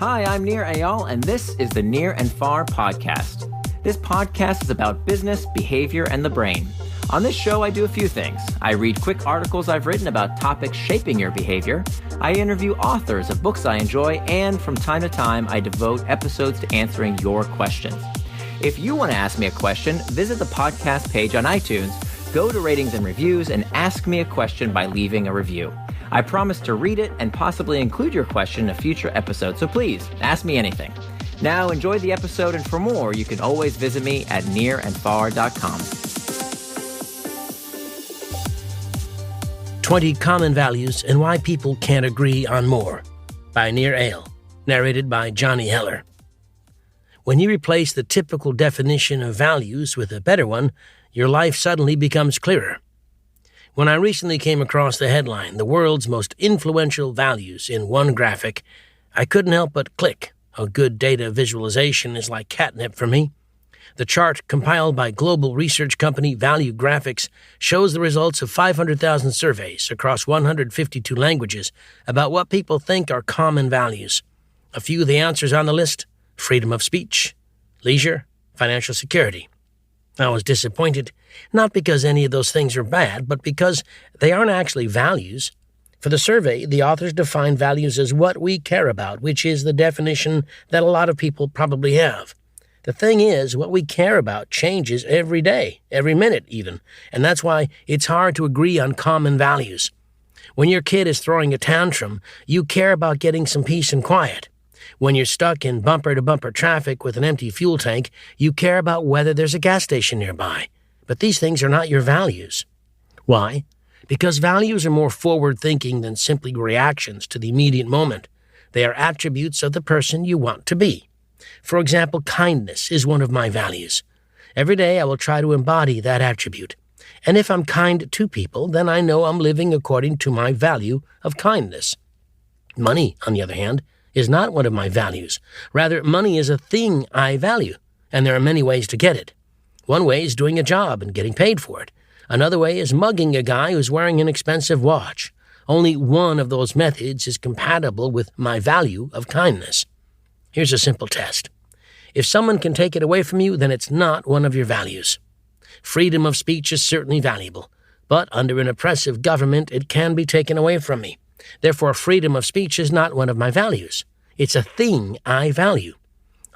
Hi, I'm Nir Eyal, and this is the Near and Far podcast. This podcast is about business, behavior, and the brain. On this show, I do a few things. I read quick articles I've written about topics shaping your behavior. I interview authors of books I enjoy, and from time to time, I devote episodes to answering your questions. If you want to ask me a question, visit the podcast page on iTunes, go to ratings and reviews, and ask me a question by leaving a review. I promise to read it and possibly include your question in a future episode, so please, ask me anything. Now, enjoy the episode, and for more, you can always visit me at nearandfar.com. 20 Common Values and Why People Can't Agree on More by Nir Eyal, narrated by Johnny Heller. When you replace the typical definition of values with a better one, your life suddenly becomes clearer. When I recently came across the headline, "The World's Most Influential Values," in one graphic, I couldn't help but click. A good data visualization is like catnip for me. The chart, compiled by global research company Valuegraphics, shows the results of 500,000 surveys across 152 languages about what people think are common values. A few of the answers on the list: freedom of speech, leisure, financial security. I was disappointed, not because any of those things are bad, but because they aren't actually values. For the survey, the authors define values as what we care about, which is the definition that a lot of people probably have. The thing is, what we care about changes every day, every minute even, and that's why it's hard to agree on common values. When your kid is throwing a tantrum, you care about getting some peace and quiet. When you're stuck in bumper-to-bumper traffic with an empty fuel tank, you care about whether there's a gas station nearby. But these things are not your values. Why? Because values are more forward-thinking than simply reactions to the immediate moment. They are attributes of the person you want to be. For example, kindness is one of my values. Every day I will try to embody that attribute. And if I'm kind to people, then I know I'm living according to my value of kindness. Money, on the other hand, is not one of my values. Rather, money is a thing I value, and there are many ways to get it. One way is doing a job and getting paid for it. Another way is mugging a guy who's wearing an expensive watch. Only one of those methods is compatible with my value of kindness. Here's a simple test. If someone can take it away from you, then it's not one of your values. Freedom of speech is certainly valuable, but under an oppressive government, it can be taken away from me. Therefore, freedom of speech is not one of my values. It's a thing I value.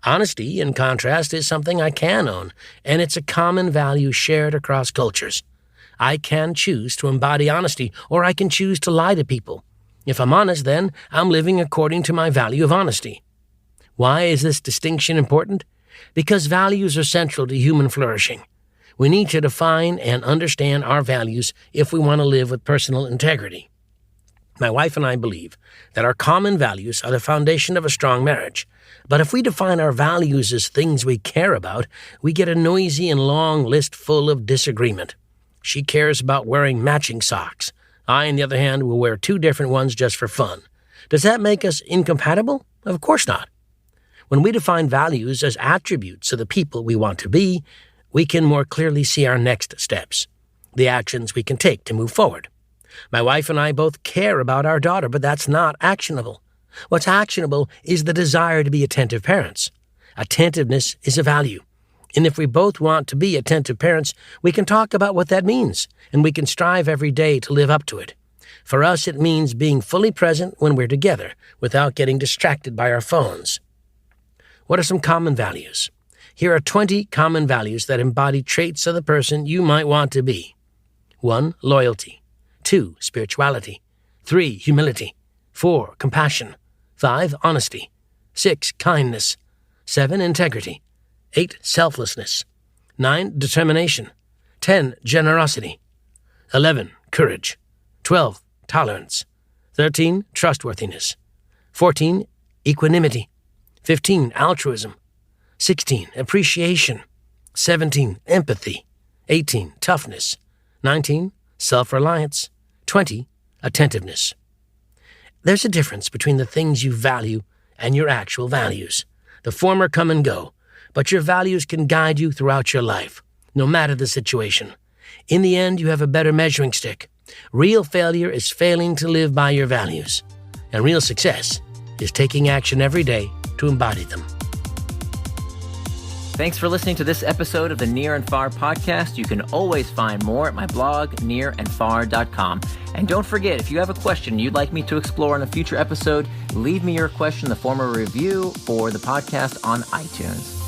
Honesty, in contrast, is something I can own, and it's a common value shared across cultures. I can choose to embody honesty, or I can choose to lie to people. If I'm honest, then I'm living according to my value of honesty. Why is this distinction important? Because values are central to human flourishing. We need to define and understand our values if we want to live with personal integrity. My wife and I believe that our common values are the foundation of a strong marriage. But if we define our values as things we care about, we get a noisy and long list full of disagreement. She cares about wearing matching socks. I, on the other hand, will wear two different ones just for fun. Does that make us incompatible? Of course not. When we define values as attributes of the people we want to be, we can more clearly see our next steps, the actions we can take to move forward. My wife and I both care about our daughter, but that's not actionable. What's actionable is the desire to be attentive parents. Attentiveness is a value. And if we both want to be attentive parents, we can talk about what that means, and we can strive every day to live up to it. For us, it means being fully present when we're together, without getting distracted by our phones. What are some common values? Here are 20 common values that embody traits of the person you might want to be. 1. Loyalty. 2. Spirituality. 3. Humility. 4. Compassion. 5. Honesty. 6. Kindness. 7. Integrity. 8. Selflessness. 9. Determination. 10. Generosity. 11. Courage. 12. Tolerance. 13. Trustworthiness. 14. Equanimity. 15. Altruism. 16. Appreciation. 17. Empathy. 18. Toughness. 19. Self-reliance. 20. Attentiveness. There's a difference between the things you value and your actual values. The former come and go, but your values can guide you throughout your life, no matter the situation. In the end, you have a better measuring stick. Real failure is failing to live by your values, and real success is taking action every day to embody them. Thanks for listening to this episode of the Near and Far podcast. You can always find more at my blog, nearandfar.com. And don't forget, if you have a question you'd like me to explore in a future episode, leave me your question in the form of a review for the podcast on iTunes.